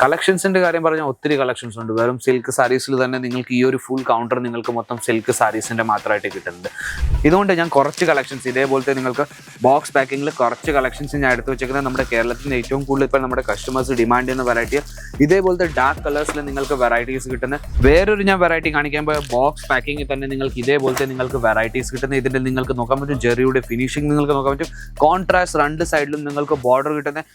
കളക്ഷൻസിന്റെ കാര്യം പറഞ്ഞാൽ ഒത്തിരി കളക്ഷൻസ് ഉണ്ട്. വെറും സിൽക്ക് സാരീസിൽ തന്നെ നിങ്ങൾക്ക് ഈ ഒരു ഫുൾ കൗണ്ടർ നിങ്ങൾക്ക് മൊത്തം സിൽക്ക് സാരീസിന്റെ മാത്രമായിട്ട് കിട്ടുന്നുണ്ട്. ഇതുകൊണ്ട് ഞാൻ കുറച്ച് കളക്ഷൻസ് ഇതേപോലത്തെ നിങ്ങൾക്ക് ബോക്സ് പാക്കിങ്ങിൽ കുറച്ച് കളക്ഷൻസ് ഞാൻ എടുത്തു വെച്ചേക്കുന്നത് നമ്മുടെ കേരളത്തിന്റെ ഏറ്റവും കൂടുതൽ ഇപ്പോൾ നമ്മുടെ കസ്റ്റമേഴ്സ് ഡിമാൻഡ് ചെയ്യുന്ന വെറൈറ്റി ഇതേപോലത്തെ ഡാർക്ക് കളേഴ്സിൽ നിങ്ങൾക്ക് വെറൈറ്റീസ് കിട്ടുന്നത്. വേറൊരു ഞാൻ വെറൈറ്റി കാണിക്കാൻ പോയ ബോക്സ് പാക്കിങ്ങിൽ തന്നെ നിങ്ങൾക്ക് ഇതേപോലത്തെ നിങ്ങൾക്ക് വെറൈറ്റീസ് കിട്ടുന്നത്. ഇതിന്റെ നിങ്ങൾക്ക് നോക്കാൻ പറ്റും ജെറിയുടെ ഫിനിഷിംഗ് നിങ്ങൾക്ക് നോക്കാൻ പറ്റും. കോൺട്രാസ്റ്റ് രണ്ട് സൈഡിലും നിങ്ങൾക്ക് ബോർഡർ കിട്ടുന്നത്.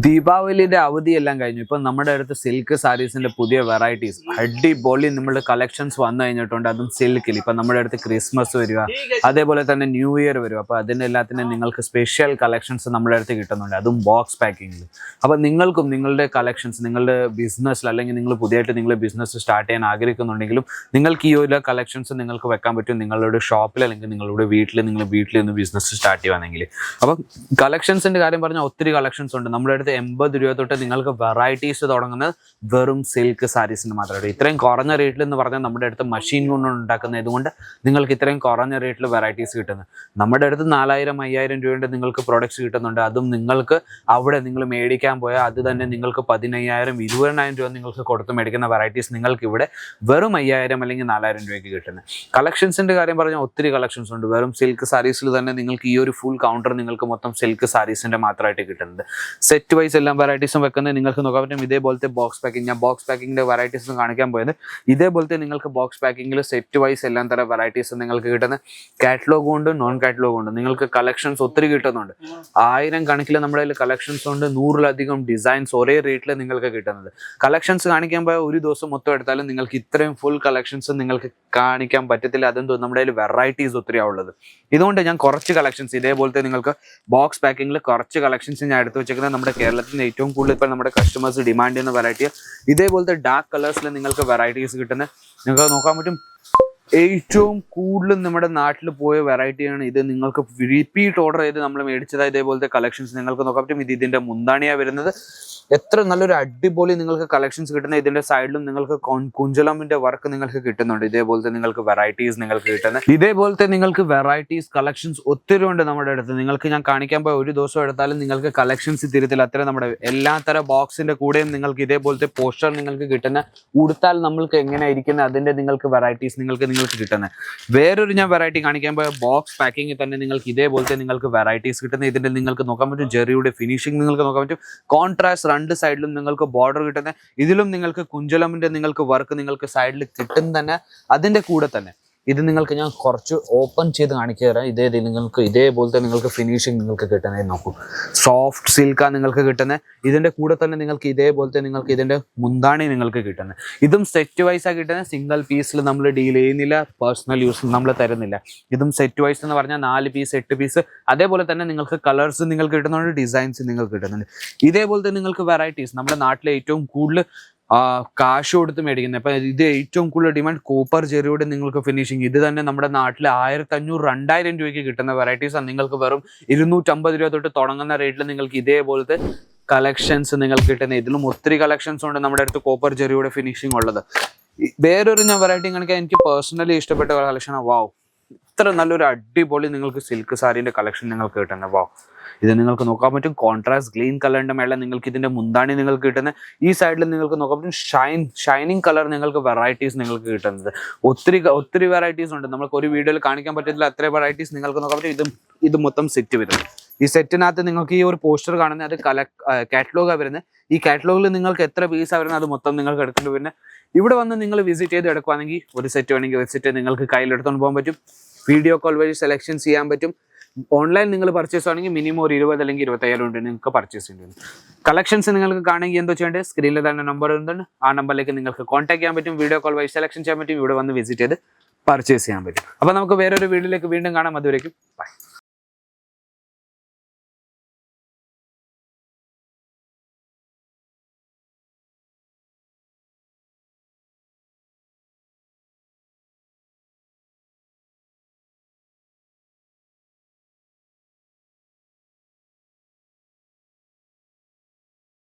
ദീപാവലിയുടെ അവധിയെല്ലാം കഴിഞ്ഞു. ഇപ്പം നമ്മുടെ അടുത്ത് സിൽക്ക് സാരീസിന്റെ പുതിയ വെറൈറ്റീസ് അടിപൊളി നമ്മളുടെ കളക്ഷൻസ് വന്നു കഴിഞ്ഞിട്ടുണ്ട്. അതും സിൽക്കിൽ ഇപ്പം നമ്മുടെ അടുത്ത് ക്രിസ്മസ് വരിക, അതേപോലെ തന്നെ ന്യൂ ഇയർ വരും. അപ്പോൾ അതിൻ്റെ എല്ലാത്തിനും നിങ്ങൾക്ക് സ്പെഷ്യൽ കളക്ഷൻസ് നമ്മുടെ അടുത്ത് കിട്ടുന്നുണ്ട്, അതും ബോക്സ് പാക്കിങ്ങിൽ. അപ്പോൾ നിങ്ങൾക്കും നിങ്ങളുടെ കളക്ഷൻസ് നിങ്ങളുടെ ബിസിനസ്സിൽ അല്ലെങ്കിൽ നിങ്ങൾ പുതിയതായിട്ട് നിങ്ങളുടെ ബിസിനസ് സ്റ്റാർട്ട് ചെയ്യാൻ ആഗ്രഹിക്കുന്നുണ്ടെങ്കിലും നിങ്ങൾക്ക് ഈ ഒരു കളക്ഷൻസ് നിങ്ങൾക്ക് വെക്കാൻ പറ്റും നിങ്ങളുടെ ഷോപ്പിൽ അല്ലെങ്കിൽ നിങ്ങളുടെ നിങ്ങൾ വീട്ടിൽ നിന്ന് ബിസിനസ് സ്റ്റാർട്ട് ചെയ്യുകയാണെങ്കിൽ. അപ്പം കളക്ഷൻസിന്റെ കാര്യം പറഞ്ഞാൽ ഒത്തിരി കളക്ഷൻസ് ഉണ്ട് നമ്മുടെ അടുത്ത്. 80 രൂപ തൊട്ട് നിങ്ങൾക്ക് വെറൈറ്റീസ് തുടങ്ങുന്നത് വെറും സിൽക്ക് സാരീസിന് മാത്രമായിട്ട്. ഇത്രയും കുറഞ്ഞ റേറ്റിൽ എന്ന് പറഞ്ഞാൽ നമ്മുടെ അടുത്ത് മെഷീൻ കൊണ്ട് ഉണ്ടാക്കുന്നത്. ഇതുകൊണ്ട് നിങ്ങൾക്ക് ഇത്രയും കുറഞ്ഞ റേറ്റിൽ വെറൈറ്റീസ് കിട്ടുന്നത്. നമ്മുടെ അടുത്ത് 4000-5000 രൂപയുടെ നിങ്ങൾക്ക് പ്രൊഡക്ട്സ് കിട്ടുന്നുണ്ട്. അതും നിങ്ങൾക്ക് അവിടെ നിങ്ങൾ മേടിക്കാൻ പോയാൽ അത് തന്നെ നിങ്ങൾക്ക് 15000-20000 രൂപ നിങ്ങൾക്ക് കൊടുത്ത് മേടിക്കുന്ന വെറൈറ്റീസ് നിങ്ങൾക്ക് ഇവിടെ വെറും 5000 അല്ലെങ്കിൽ 4000 രൂപയ്ക്ക് കിട്ടുന്നത്. കളക്ഷൻസിന്റെ കാര്യം പറഞ്ഞാൽ ഒത്തിരി കളക്ഷൻസ് ഉണ്ട്. വെറും സിൽക്ക് സാരീസിൽ തന്നെ നിങ്ങൾക്ക് ഈ ഒരു ഫുൾ കൗണ്ടർ നിങ്ങൾക്ക് മൊത്തം സിൽക്ക് സാരീസിന്റെ മാത്രമായിട്ട് കിട്ടുന്നത്. സെറ്റ് വൈസ് എല്ലാം വെറൈറ്റീസും വെക്കുന്നത് നിങ്ങൾക്ക് നോക്കാൻ പറ്റും. ഇതേപോലത്തെ ബോക്സ് പാക്കിംഗ്, ഞാൻ ബോക്സ് പാക്കിങ്ങിന്റെ വെറൈറ്റീസും കാണിക്കാൻ പോയത്. ഇതേപോലത്തെ നിങ്ങൾക്ക് ബോക്സ് പാക്കിങ്ങിൽ സെറ്റ് വൈസ് എല്ലാം തരം വെറൈറ്റീസ് നിങ്ങൾക്ക് കിട്ടുന്നത്. കാറ്റലോഗ് ഉണ്ട്, നോൺ കാറ്റലോഗ് ഉണ്ട്. നിങ്ങൾക്ക് കളക്ഷൻസ് ഒത്തിരി കിട്ടുന്നുണ്ട്. 1000 കണക്കിൽ നമ്മുടെ കയ്യിൽ കളക്ഷൻസ് ഉണ്ട്. 100-ലധികം ഡിസൈൻസ് ഒരേ റേറ്റിൽ നിങ്ങൾക്ക് കിട്ടുന്നത്. കളക്ഷൻസ് കാണിക്കാൻ പോയാൽ ഒരു ദിവസം മൊത്തം എടുത്താലും നിങ്ങൾക്ക് ഇത്രയും ഫുൾ കളക്ഷൻസ് നിങ്ങൾക്ക് കാണിക്കാൻ പറ്റത്തില്ല. അതെന്തോ നമ്മുടെ കയ്യിൽ വെറൈറ്റീസ് ഒത്തിരിയാണ് ഉള്ളത്. ഇതുകൊണ്ട് ഞാൻ കുറച്ച് കളക്ഷൻസ് ഇതേപോലത്തെ നിങ്ങൾക്ക് ബോക്സ് പാക്കിങ്ങിൽ കുറച്ച് കളക്ഷൻസ് ഞാൻ എടുത്തു വെച്ചേക്കുന്നത്. നമ്മുടെ കേരളത്തിന്റെ ഏറ്റവും കൂടുതൽ ഇപ്പോൾ നമ്മുടെ കസ്റ്റമേഴ്സ് ഡിമാൻഡ് ചെയ്യുന്ന വെറൈറ്റി ഇതേപോലത്തെ ഡാർക്ക് കളേഴ്സിൽ നിങ്ങൾക്ക് വെറൈറ്റീസ് കിട്ടുന്നത്. നിങ്ങൾക്ക് നോക്കാൻ പറ്റും ഏറ്റവും കൂടുതൽ നമ്മുടെ നാട്ടിൽ പോയ വെറൈറ്റിയാണ് ഇത്. നിങ്ങൾക്ക് റിപ്പീറ്റ് ഓർഡർ ചെയ്ത് നമ്മൾ മേടിച്ചതായ ഇതേപോലത്തെ കളക്ഷൻസ് നിങ്ങൾക്ക് നോക്കാൻ പറ്റും. ഇതിന്റെ മുന്താണിയാണ് വരുന്നത്. എത്ര നല്ലൊരു അടിപൊളി നിങ്ങൾക്ക് കളക്ഷൻസ് കിട്ടുന്നത്. ഇതിന്റെ സൈഡിലും നിങ്ങൾക്ക് കുഞ്ചലമിന്റെ വർക്ക് നിങ്ങൾക്ക് കിട്ടുന്നുണ്ട്. ഇതേപോലത്തെ നിങ്ങൾക്ക് വെറൈറ്റീസ് നിങ്ങൾക്ക് കിട്ടുന്നത്. ഇതേപോലത്തെ നിങ്ങൾക്ക് വെറൈറ്റീസ് കളക്ഷൻസ് ഒത്തിരി ഉണ്ട് നമ്മുടെ അടുത്ത്. നിങ്ങൾക്ക് ഞാൻ കാണിക്കാൻ പോയ ഒരു ദിവസം എടുത്താലും നിങ്ങൾക്ക് കളക്ഷൻസ് തിരുത്തില്ല. അത്ര നമ്മുടെ എല്ലാ തരം ബോക്സിന്റെ കൂടെയും നിങ്ങൾക്ക് ഇതേപോലത്തെ പോസ്റ്റർ നിങ്ങൾക്ക് കിട്ടുന്ന ഉടുത്താൽ നമ്മൾക്ക് എങ്ങനെ ഇരിക്കുന്നത് അതിന്റെ നിങ്ങൾക്ക് വെറൈറ്റീസ് നിങ്ങൾക്ക് കിട്ടുന്നത്. വേറൊരു ഞാൻ വെറൈറ്റി കാണിക്കാൻ പോയ ബോക്സ് പാക്കിങ്ങിൽ തന്നെ നിങ്ങൾക്ക് ഇതേപോലത്തെ നിങ്ങൾക്ക് വെറൈറ്റീസ് കിട്ടുന്നത്. ഇതിന്റെ നിങ്ങൾക്ക് നോക്കാൻ പറ്റും ജെറിയുടെ ഫിനിഷിംഗ് നിങ്ങൾക്ക് നോക്കാൻ പറ്റും. കോൺട്രാസ്റ്റ് രണ്ട് സൈഡിലും നിങ്ങൾക്ക് ബോർഡർ കിട്ടുന്നത്. ഇതിലും നിങ്ങൾക്ക് കുഞ്ചലമിന്റെ നിങ്ങൾക്ക് വർക്ക് നിങ്ങൾക്ക് സൈഡിൽ കിട്ടും തന്നെ. അതിന്റെ കൂടെ തന്നെ ഇത് നിങ്ങൾക്ക് ഞാൻ കുറച്ച് ഓപ്പൺ ചെയ്ത് കാണിച്ചു തരാം. നിങ്ങൾക്ക് ഇതേപോലത്തെ നിങ്ങൾക്ക് ഫിനിഷിങ് നിങ്ങൾക്ക് കിട്ടുന്നത് നോക്കൂ. സോഫ്റ്റ് സിൽക്കാണ് നിങ്ങൾക്ക് കിട്ടുന്നത്. ഇതിന്റെ കൂടെ തന്നെ നിങ്ങൾക്ക് ഇതേപോലത്തെ നിങ്ങൾക്ക് ഇതിന്റെ മുന്താണി നിങ്ങൾക്ക് കിട്ടുന്നത്. ഇതും സെറ്റ് വൈസാണ് കിട്ടുന്നത്. സിംഗിൾ പീസിൽ നമ്മൾ ഡീൽ ചെയ്യുന്നില്ല, പേഴ്സണൽ യൂസ് നമ്മൾ തരുന്നില്ല. ഇതും സെറ്റ് വൈസ് എന്ന് പറഞ്ഞാൽ 4 പീസ് 8 പീസ്. അതേപോലെ തന്നെ നിങ്ങൾക്ക് കളേഴ്സ് നിങ്ങൾക്ക് കിട്ടുന്നുണ്ട്, ഡിസൈൻസ് നിങ്ങൾക്ക് കിട്ടുന്നുണ്ട്. ഇതേപോലത്തെ നിങ്ങൾക്ക് വെറൈറ്റീസ് നമ്മുടെ നാട്ടിലെ ഏറ്റവും കൂടുതൽ കാശ് കൊടുത്ത് മേടിക്കുന്നത്. അപ്പൊ ഇത് ഏറ്റവും കൂടുതൽ ഡിമാൻഡ് കോപ്പർ ജെറിയുടെ നിങ്ങൾക്ക് ഫിനിഷിങ്. ഇത് തന്നെ നമ്മുടെ നാട്ടിൽ 1500-2000 രൂപയ്ക്ക് കിട്ടുന്ന വെറൈറ്റീസാണ്. നിങ്ങൾക്ക് വെറും 250 രൂപ തൊട്ട് തുടങ്ങുന്ന റേറ്റിൽ നിങ്ങൾക്ക് ഇതേപോലത്തെ കളക്ഷൻസ് നിങ്ങൾക്ക് കിട്ടുന്നത്. ഇതിലും ഒത്തിരി കളക്ഷൻസ് ഉണ്ട് നമ്മുടെ അടുത്ത് കോപ്പർ ജെറിയുടെ ഫിനിഷിംഗ് ഉള്ളത്. വേറൊരു ഞാൻ വെറൈറ്റി കാണിക്കാൻ എനിക്ക് പേഴ്സണലി ഇഷ്ടപ്പെട്ട കളക്ഷനാണ്. വാവ്, ഇത്ര നല്ലൊരു അടിപൊളി നിങ്ങൾക്ക് സിൽക്ക് സാരീന്റെ കളക്ഷൻ നിങ്ങൾക്ക് കിട്ടുന്നത്. വാവ്, ഇത് നിങ്ങൾക്ക് നോക്കാൻ പറ്റും. കോൺട്രാസ്റ്റ് ഗ്രീൻ കളറിന്റെ മേലെ നിങ്ങൾക്ക് ഇതിന്റെ മുന്താണി നിങ്ങൾക്ക് കിട്ടുന്നത്. ഈ സൈഡിൽ നിങ്ങൾക്ക് നോക്കാൻ പറ്റും ഷൈനിങ് കളർ നിങ്ങൾക്ക് വെറൈറ്റീസ് നിങ്ങൾക്ക് കിട്ടുന്നത്. ഒത്തിരി വെറൈറ്റീസ് ഉണ്ട്. നമുക്ക് ഒരു വീഡിയോയിൽ കാണിക്കാൻ പറ്റത്തില്ല അത്ര വെറൈറ്റീസ് നിങ്ങൾക്ക് നോക്കാൻ പറ്റും. ഇത് മൊത്തം സെറ്റ് വരുന്നത്. ഈ സെറ്റിനകത്ത് നിങ്ങൾക്ക് ഈ ഒരു പോസ്റ്റർ കാണുന്നത് അത് കാറ്റലോഗാണ് വരുന്നത്. ഈ കാറ്റലോഗിൽ നിങ്ങൾക്ക് എത്ര പീസാണ് വരുന്നത് അത് മൊത്തം നിങ്ങൾക്ക് എടുക്കേണ്ടി വരുന്നത്. ഇവിടെ വന്ന് നിങ്ങൾ വിസിറ്റ് ചെയ്ത് എടുക്കുകയാണെങ്കിൽ ഒരു സെറ്റ് വേണമെങ്കിൽ ഒരു സെറ്റ് നിങ്ങൾക്ക് കയ്യിലെടുത്തുകൊണ്ട് പോകാൻ പറ്റും. വീഡിയോ കോൾ വഴി സെലക്ഷൻ ചെയ്യാൻ പറ്റും. ഓൺലൈൻ നിങ്ങൾ പർച്ചേസ് ആണെങ്കിൽ മിനിമം ഒരു 20 അല്ലെങ്കിൽ 25,000 കൊണ്ട് നിങ്ങൾക്ക് പർച്ചേസ് ചെയ്യേണ്ടി വരും. കളക്ഷൻസ് നിങ്ങൾക്ക് കാണുമെങ്കിൽ എന്തോ ചെയ്യേണ്ടത് സ്ക്രീനിൽ തന്നെ നമ്പർ എന്താണ്, ആ നമ്പറിലേക്ക് നിങ്ങൾക്ക് കോൺടാക്ട് ചെയ്യാൻ പറ്റും. വീഡിയോ കോൾ വഴി സെലക്ഷൻ ചെയ്യാൻ പറ്റും. ഇവിടെ വന്ന് വിസിറ്റ് ചെയ്ത് പർച്ചേസ് ചെയ്യാൻ പറ്റും. അപ്പോൾ നമുക്ക് വേറൊരു വീഡിയോയിലേക്ക് വീണ്ടും കാണാം. അതുവരേക്കും ബൈ.